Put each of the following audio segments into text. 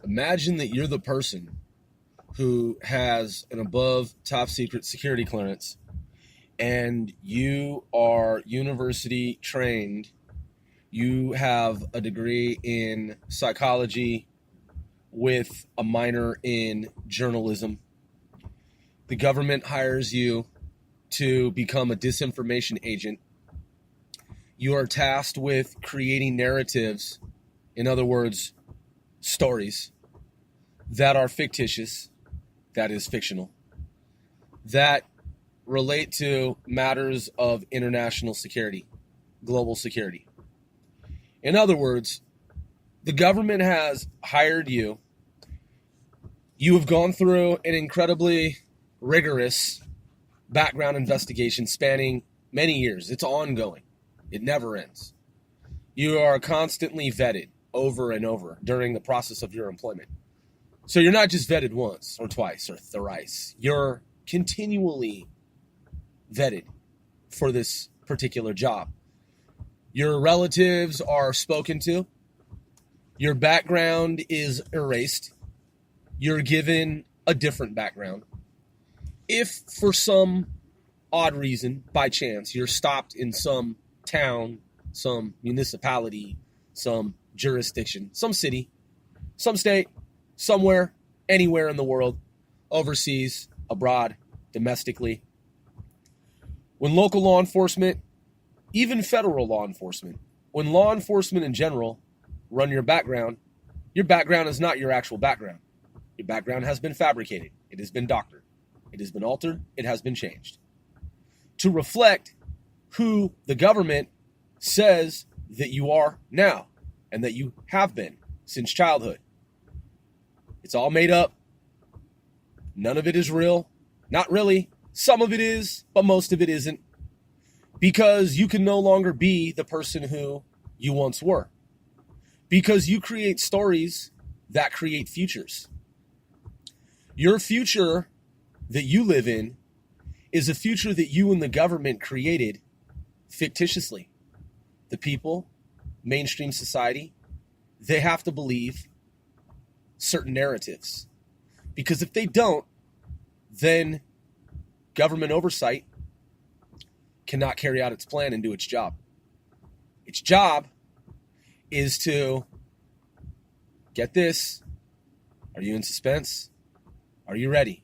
Imagine that you're the person who has an above top secret security clearance and you are university trained. You have a degree in psychology with a minor in journalism. The government hires you to become a disinformation agent. You are tasked with creating narratives, in other words, stories that are fictitious, that is fictional, that relate to matters of international security, global security. In other words, the government has hired you. You have gone through an incredibly rigorous background investigation spanning many years. It's ongoing. It never ends. You are constantly vetted over and over during the process of your employment. So you're not just vetted once or twice or thrice. You're continually vetted for this particular job. Your relatives are spoken to. Your background is erased. You're given a different background. If for some odd reason, by chance, you're stopped in some town, some municipality, some jurisdiction, some city, some state, somewhere, anywhere in the world, overseas, abroad, domestically, when local law enforcement, even federal law enforcement, when law enforcement in general run your background is not your actual background. Your background has been fabricated. It has been doctored. It has been altered. It has been changed to reflect who the government says that you are now and that you have been since childhood. It's all made up. None of it is real. Not really. Some of it is, but most of it isn't. Because you can no longer be the person who you once were. Because you create stories that create futures. Your future that you live in is a future that you and the government created fictitiously. The people, mainstream society, they have to believe certain narratives. Because if they don't, then government oversight cannot carry out its plan and do its job. Its job is to, get this, are you in suspense? Are you ready?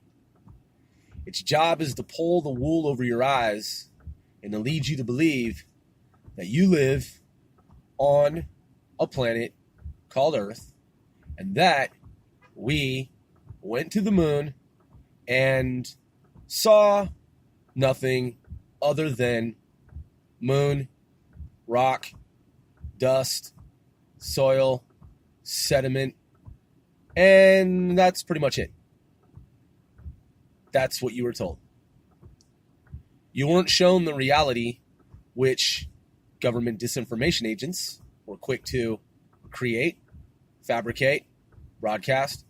Its job is to pull the wool over your eyes and to lead you to believe that you live on a planet called Earth and that we went to the moon and saw nothing other than moon, rock, dust, soil, sediment, and that's pretty much it. That's what you were told. You weren't shown the reality which government disinformation agents were quick to create, fabricate, broadcast,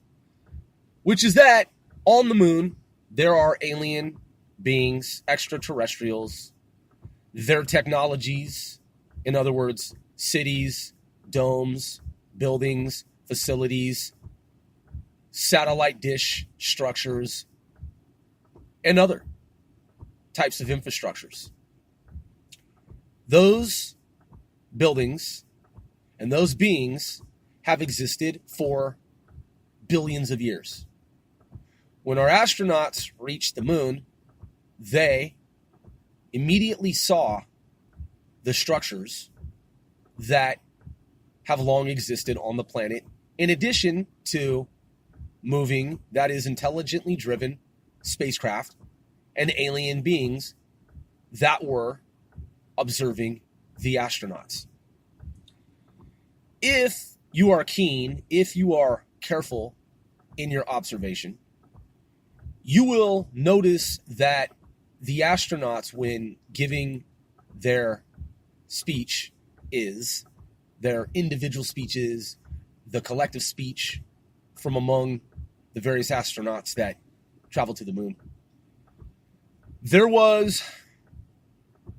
which is that on the moon there are alien beings, extraterrestrials, their technologies, in other words, cities, domes, buildings, facilities, satellite dish structures, and other types of infrastructures. Those buildings and those beings have existed for billions of years. When our astronauts reached the moon, they immediately saw the structures that have long existed on the planet, in addition to moving, that is, intelligently driven spacecraft and alien beings that were observing the astronauts. If you are keen, if you are careful in your observation, you will notice that the astronauts, when giving their speech, their individual speeches, the collective speech from among the various astronauts that traveled to the moon, there was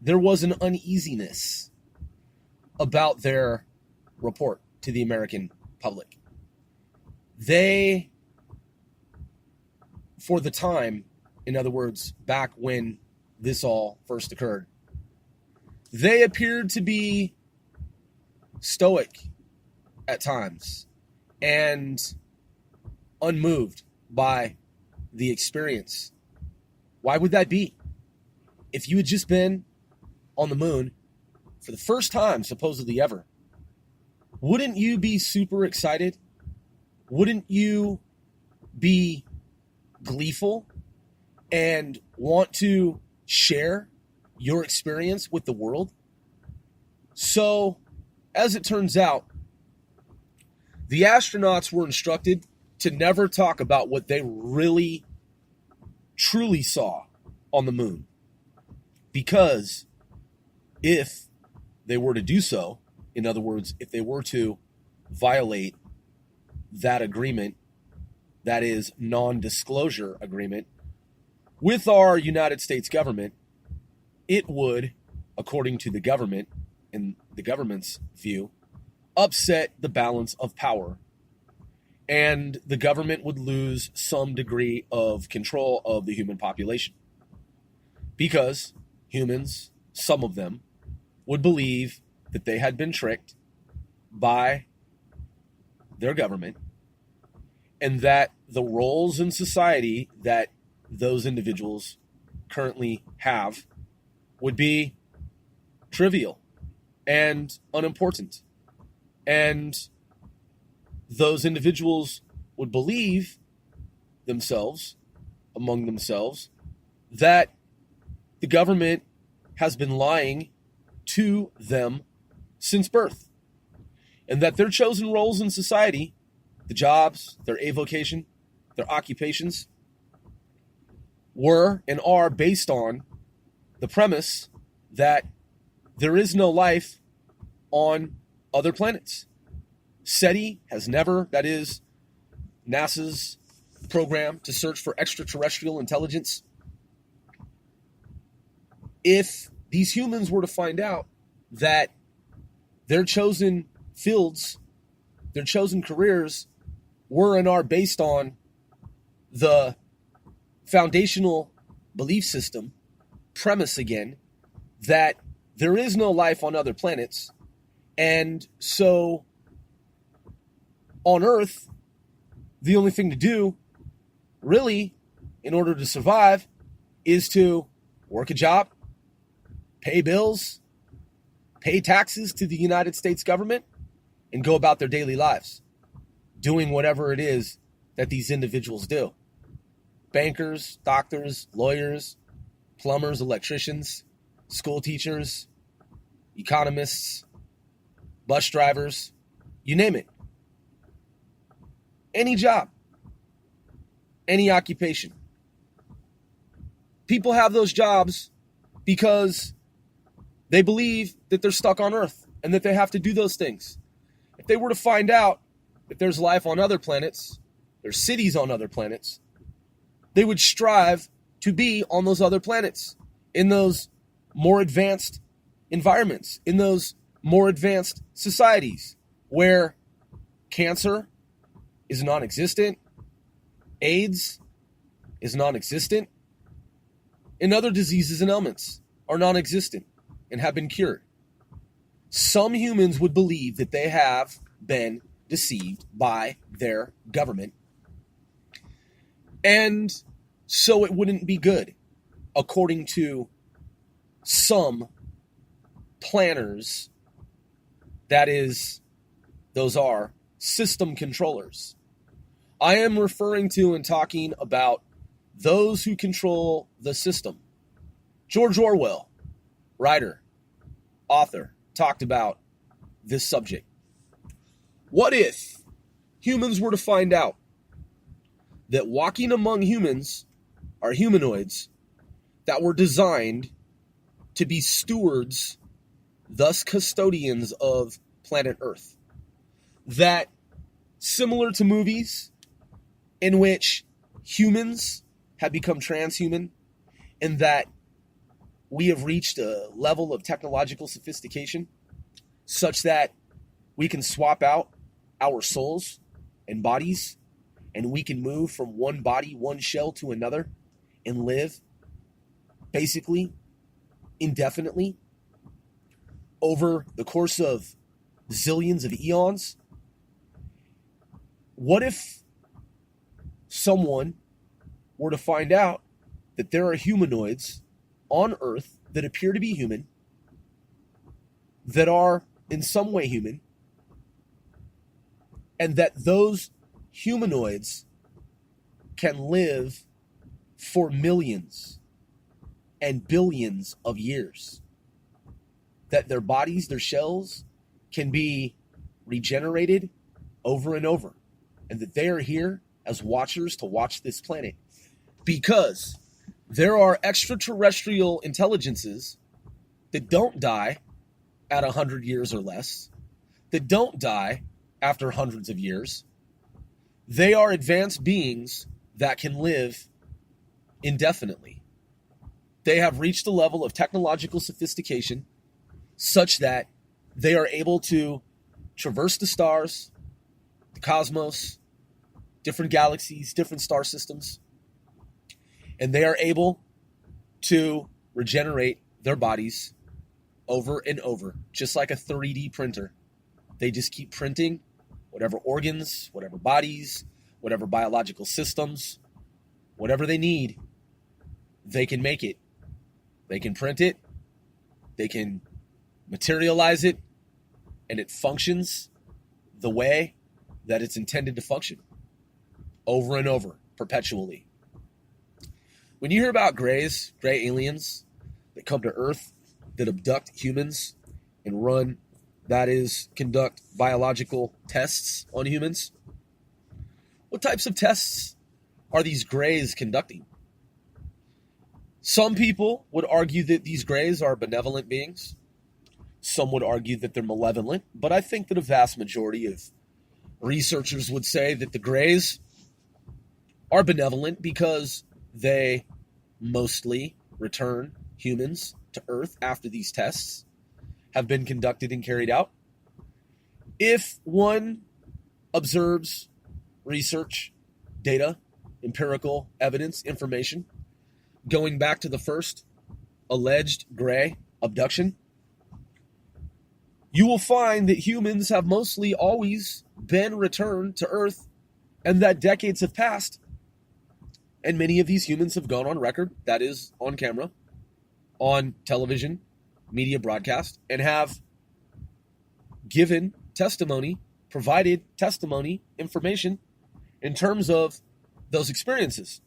an uneasiness about their report to the American public. they, for the time, in other words, back when this all first occurred, they appeared to be stoic at times and unmoved by the experience. Why would that be? If you had just been on the moon for the first time, supposedly ever, wouldn't you be super excited? Wouldn't you be gleeful and want to share your experience with the world? So, as it turns out, the astronauts were instructed to never talk about what they really, truly saw on the moon. Because if they were to do so, in other words, if they were to violate that agreement, that is non-disclosure agreement, with our United States government, it would, according to the government, in the government's view, upset the balance of power. And the government would lose some degree of control of the human population. Because humans, some of them, would believe that they had been tricked by their government, and that the roles in society that those individuals currently have would be trivial and unimportant. And those individuals would believe themselves, among themselves, that the government has been lying to them since birth, and that their chosen roles in society, the jobs, their avocation, their occupations, were and are based on the premise that there is no life on other planets. SETI has never, that is NASA's program to search for extraterrestrial intelligence. If these humans were to find out that their chosen fields, their chosen careers were and are based on the foundational belief system, premise again, that there is no life on other planets, and so on Earth, the only thing to do, really, in order to survive, is to work a job, pay bills, pay taxes to the United States government, and go about their daily lives, doing whatever it is that these individuals do. Bankers, doctors, lawyers, plumbers, electricians, school teachers, economists, bus drivers, you name it. Any job, any occupation. People have those jobs because they believe that they're stuck on Earth and that they have to do those things. If they were to find out that there's life on other planets, there's cities on other planets, they would strive to be on those other planets, in those more advanced environments, in those more advanced societies where cancer is non-existent, AIDS is non-existent, and other diseases and ailments are non-existent and have been cured. Some humans would believe that they have been deceived by their government, and so it wouldn't be good, according to some planners. That is, those are system controllers. I am referring to and talking about those who control the system. George Orwell, writer, author, talked about this subject. What if humans were to find out that walking among humans are humanoids that were designed to be stewards, thus custodians of planet Earth? That, similar to movies in which humans have become transhuman, and that we have reached a level of technological sophistication such that we can swap out our souls and bodies and we can move from one body, one shell to another and live basically indefinitely over the course of zillions of eons, what if someone were to find out that there are humanoids on Earth that appear to be human, that are in some way human, and that those humanoids can live for millions and billions of years, that their bodies, their shells, can be regenerated over and over, and that they are here as watchers to watch this planet, because there are extraterrestrial intelligences that don't die at 100 years or less, that don't die after hundreds of years. They are advanced beings that can live indefinitely. They have reached a level of technological sophistication such that they are able to traverse the stars, the cosmos, different galaxies, different star systems, and they are able to regenerate their bodies over and over, just like a 3D printer. They just keep printing whatever organs, whatever bodies, whatever biological systems, whatever they need, they can make it. They can print it, they can materialize it, and it functions the way that it's intended to function, over and over, perpetually. When you hear about gray aliens that come to Earth, that abduct humans and conduct biological tests on humans, what types of tests are these grays conducting? Some people would argue that these grays are benevolent beings. Some would argue that they're malevolent, but I think that a vast majority of researchers would say that the grays are benevolent because they mostly return humans to Earth after these tests have been conducted and carried out. If one observes research, data, empirical evidence, information, going back to the first alleged gray abduction, you will find that humans have mostly always been returned to Earth, and that decades have passed, and many of these humans have gone on record, that is, on camera, on television, media broadcast, and have given testimony, provided testimony, information in terms of those experiences.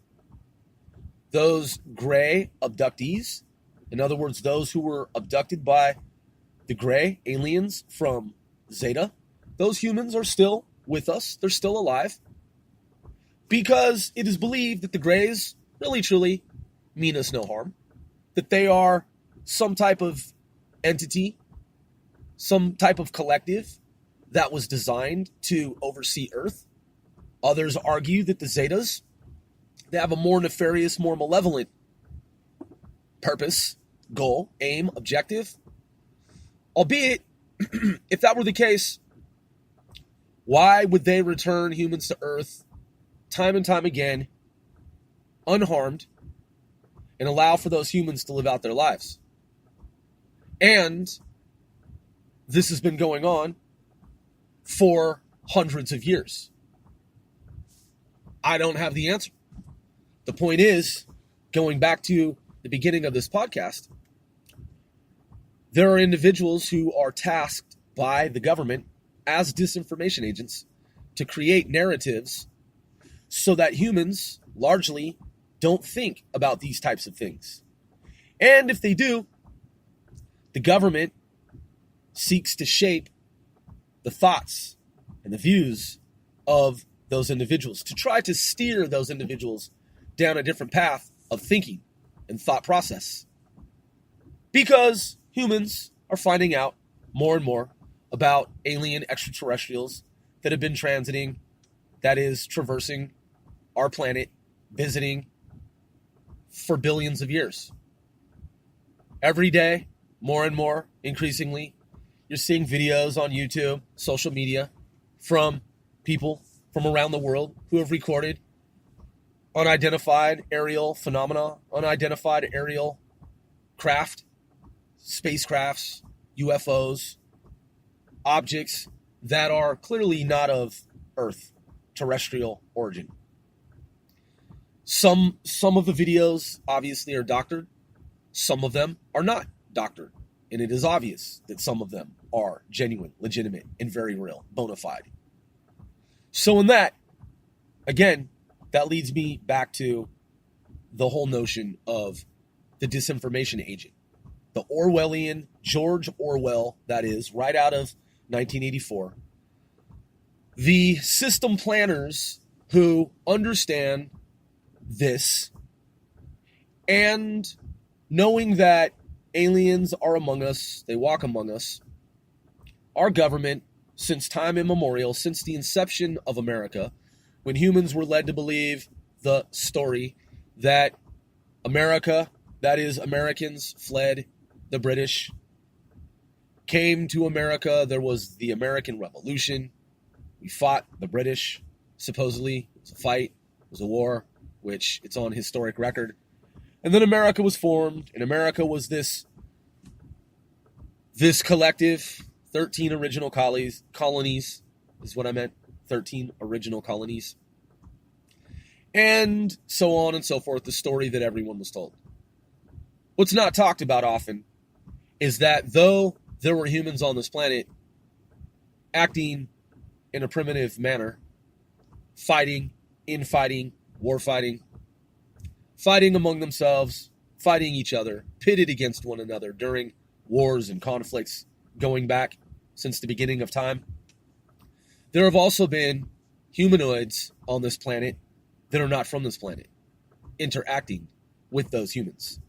Those gray abductees, in other words, those who were abducted by the gray aliens from Zeta, those humans are still with us. They're still alive, because it is believed that the grays really truly mean us no harm, that they are some type of entity, some type of collective that was designed to oversee Earth. Others argue that the Zetas, they have a more nefarious, more malevolent purpose, goal, aim, objective. Albeit, if that were the case, why would they return humans to Earth time and time again, unharmed, and allow for those humans to live out their lives? And this has been going on for hundreds of years. I don't have the answer. The point is, going back to the beginning of this podcast, there are individuals who are tasked by the government as disinformation agents to create narratives so that humans largely don't think about these types of things. And if they do, the government seeks to shape the thoughts and the views of those individuals, to try to steer those individuals down a different path of thinking and thought process. Because humans are finding out more and more about alien extraterrestrials that have been transiting, that is, traversing our planet, visiting for billions of years. Every day, more and more, increasingly, you're seeing videos on YouTube, social media, from people from around the world who have recorded unidentified aerial phenomena, unidentified aerial craft, spacecrafts, UFOs, objects that are clearly not of Earth, terrestrial origin. Some of the videos obviously are doctored. Some of them are not doctored. And it is obvious that some of them are genuine, legitimate, and very real, bona fide. So in that, again, that leads me back to the whole notion of the disinformation agent. The Orwellian, George Orwell, that is, right out of 1984. The system planners who understand this, and knowing that aliens are among us, they walk among us, our government, since time immemorial, since the inception of America, when humans were led to believe the story that America, that is, Americans fled the British, came to America, there was the American Revolution, we fought the British, supposedly, it was a fight, it was a war, which it's on historic record. And then America was formed, and America was this collective, 13 original colonies is what I meant, 13 original colonies. And so on and so forth, the story that everyone was told. What's not talked about often is that though there were humans on this planet acting in a primitive manner, fighting, infighting, warfighting, fighting among themselves, fighting each other, pitted against one another during wars and conflicts going back since the beginning of time. There have also been humanoids on this planet that are not from this planet interacting with those humans.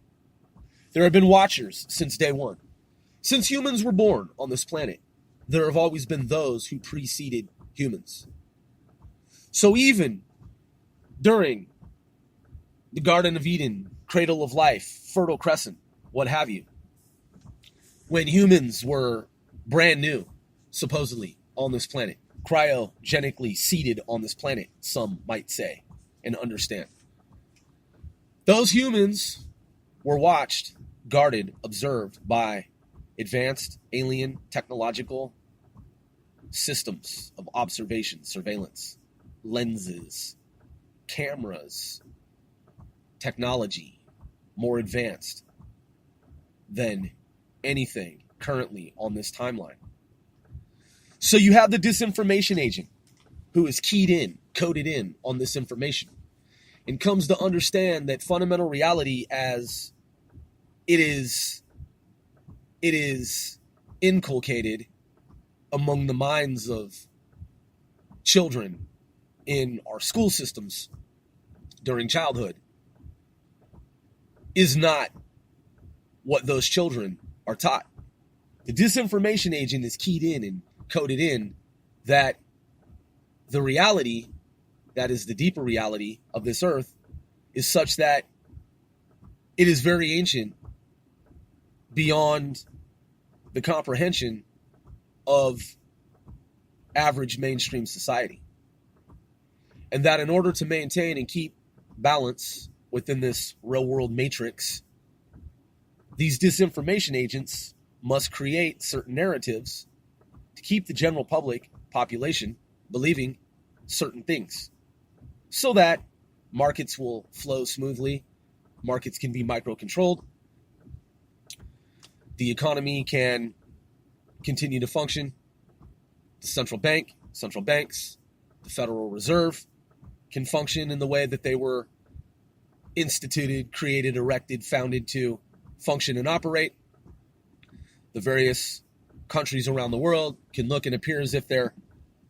There have been watchers since day one. Since humans were born on this planet, there have always been those who preceded humans. So even during the Garden of Eden, Cradle of Life, Fertile Crescent, what have you, when humans were brand new, supposedly, on this planet, cryogenically seated on this planet, some might say and understand. Those humans were watched, guarded, observed by advanced alien technological systems of observation, surveillance, lenses, cameras, technology more advanced than anything currently on this timeline. So you have the disinformation agent who is keyed in, coded in on this information, and comes to understand that fundamental reality as it is inculcated among the minds of children in our school systems during childhood is not what those children are taught. The disinformation agent is keyed in and coded in that the reality, that is the deeper reality of this earth, is such that it is very ancient, beyond the comprehension of average mainstream society. And that in order to maintain and keep balance within this real world matrix, these disinformation agents must create certain narratives to keep the general public population believing certain things so that markets will flow smoothly, markets can be micro-controlled, the economy can continue to function, the central bank, central banks, the Federal Reserve can function in the way that they were instituted, created, erected, founded to function and operate. The various countries around the world can look and appear as if they're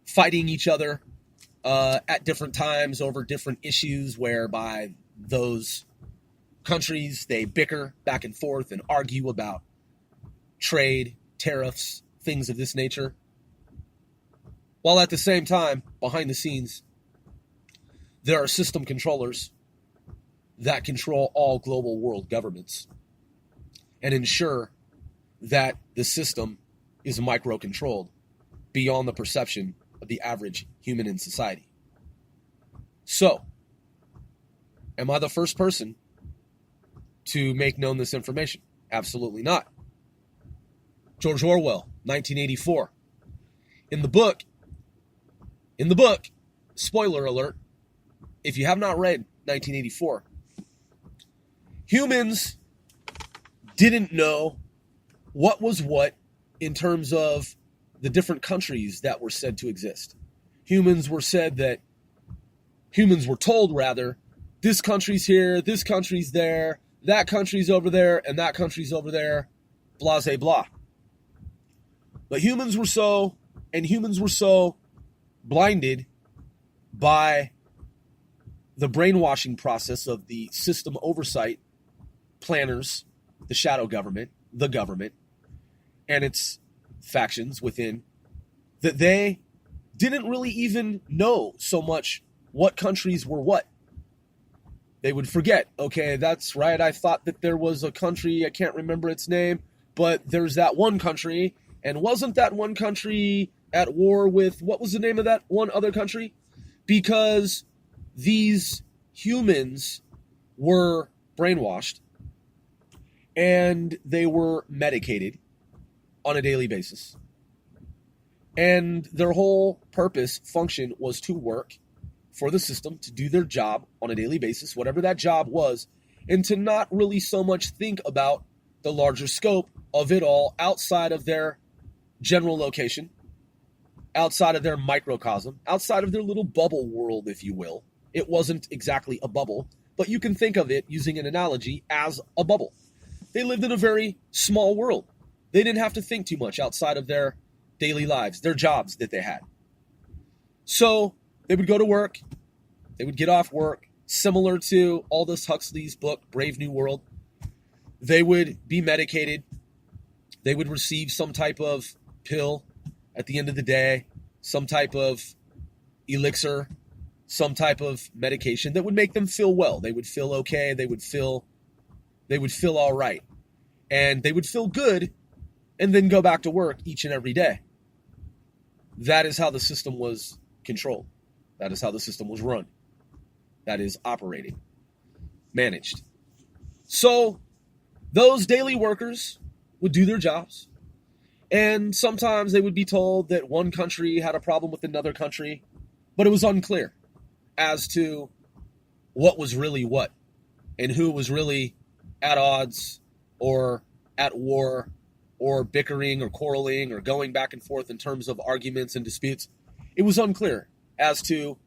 fighting each other at different times over different issues, whereby those countries, they bicker back and forth and argue about trade, tariffs, things of this nature. While at the same time, behind the scenes, there are system controllers that control all global world governments and ensure that the system is micro-controlled beyond the perception of the average human in society. So, am I the first person to make known this information? Absolutely not. George Orwell, 1984. In the book, spoiler alert, if you have not read 1984, humans didn't know what was what in terms of the different countries that were said to exist. Humans were told rather, this country's here, this country's there, that country's over there, and that country's over there, blah, blah, blah. But humans were so blinded by the brainwashing process of the system oversight planners, the shadow government, the government, and its factions within, that they didn't really even know so much what countries were what. They would forget, okay, that's right, I thought that there was a country, I can't remember its name, but there's that one country, and wasn't that one country at war with, what was the name of that one other country? Because these humans were brainwashed and they were medicated on a daily basis. And their whole purpose, function, was to work for the system, to do their job on a daily basis, whatever that job was, and to not really so much think about the larger scope of it all outside of their general location, outside of their microcosm, outside of their little bubble world, if you will. It wasn't exactly a bubble, but you can think of it, using an analogy, as a bubble. They lived in a very small world. They didn't have to think too much outside of their daily lives, their jobs that they had. So they would go to work, they would get off work, similar to Aldous Huxley's book, Brave New World. They would be medicated. They would receive some type of pill at the end of the day, some type of elixir, some type of medication that would make them feel well. They would feel okay. They would feel all right. And they would feel good and then go back to work each and every day. That is how the system was controlled. That is how the system was run. That is operating, managed. So those daily workers would do their jobs. And sometimes they would be told that one country had a problem with another country, but it was unclear as to what was really what and who was really at odds or at war or bickering or quarreling or going back and forth in terms of arguments and disputes. It was unclear as to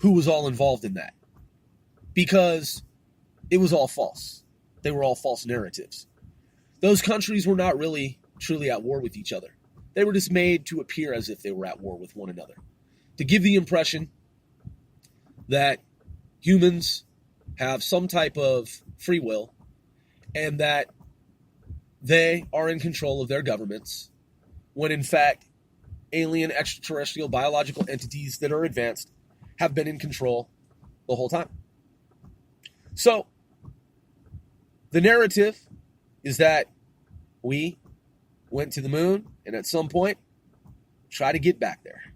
who was all involved in that, because it was all false. They were all false narratives. Those countries were not really truly at war with each other. They were just made to appear as if they were at war with one another, to give the impression that humans have some type of free will and that they are in control of their governments, when in fact alien extraterrestrial biological entities that are advanced have been in control the whole time. So the narrative is that we went to the moon and at some point try to get back there.